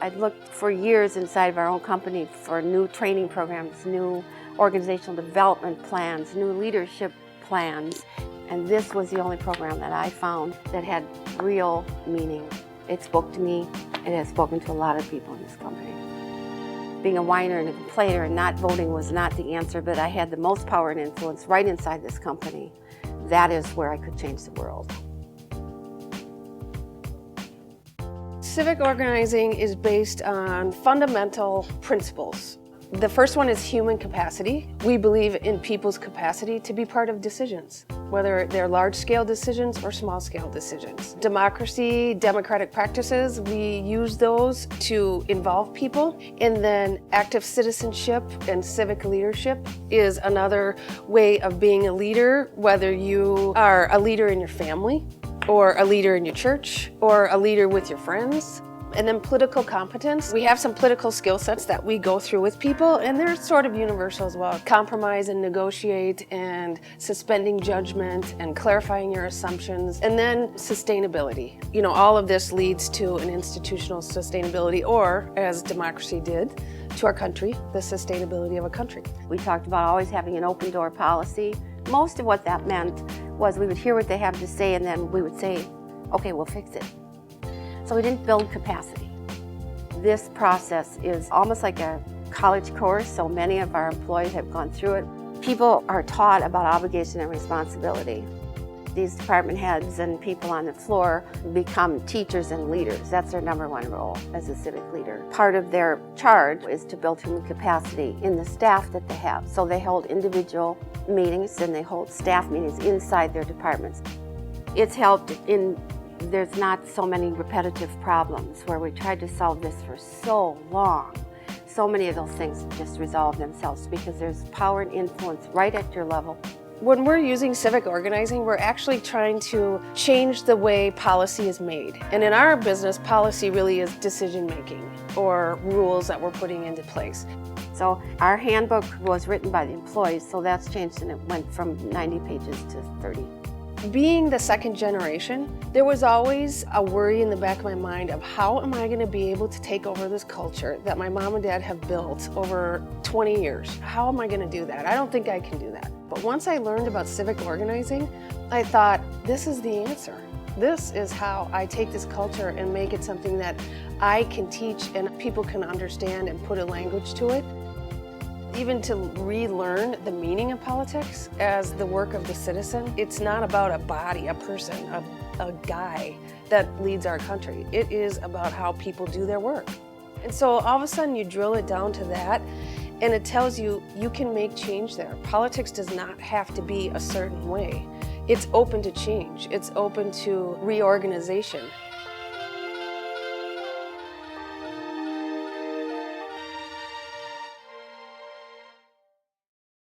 I'd looked for years inside of our own company for new training programs, new organizational development plans, new leadership plans, and this was the only program that I found that had real meaning. It spoke to me, and it has spoken to a lot of people in this company. Being a whiner and a complainer and not voting was not the answer, but I had the most power and influence right inside this company. That is where I could change the world. Civic organizing is based on fundamental principles. The first one is human capacity. We believe in people's capacity to be part of decisions, whether they're large-scale decisions or small-scale decisions. Democracy, democratic practices, we use those to involve people. And then active citizenship and civic leadership is another way of being a leader, whether you are a leader in your family, or a leader in your church, or a leader with your friends. And then political competence. We have some political skill sets that we go through with people, and they're sort of universal as well. Compromise and negotiate, and suspending judgment, and clarifying your assumptions. And then sustainability. You know, all of this leads to an institutional sustainability, or, as democracy did, to our country, the sustainability of a country. We talked about always having an open door policy. Most of what that meant was we would hear what they have to say, and then we would say, okay, we'll fix it. So we didn't build capacity. This process is almost like a college course, so many of our employees have gone through it. People are taught about obligation and responsibility. These department heads and people on the floor become teachers and leaders. That's their number one role as a civic leader. Part of their charge is to build human capacity in the staff that they have. So they hold individual meetings and they hold staff meetings inside their departments. It's helped in there's not so many repetitive problems where we tried to solve this for so long. So many of those things just resolve themselves because there's power and influence right at your level. When we're using civic organizing, we're actually trying to change the way policy is made. And in our business, policy really is decision-making or rules that we're putting into place. So our handbook was written by the employees, so that's changed, and it went from 90 pages to 30. Being the second generation, there was always a worry in the back of my mind of how am I going to be able to take over this culture that my mom and dad have built over 20 years? How am I going to do that? I don't think I can do that. But once I learned about civic organizing, I thought, this is the answer. This is how I take this culture and make it something that I can teach and people can understand and put a language to it. Even to relearn the meaning of politics as the work of the citizen, it's not about a body, a person, a guy that leads our country. It is about how people do their work. And so all of a sudden you drill it down to that, and it tells you you can make change there. Politics does not have to be a certain way. It's open to change. It's open to reorganization.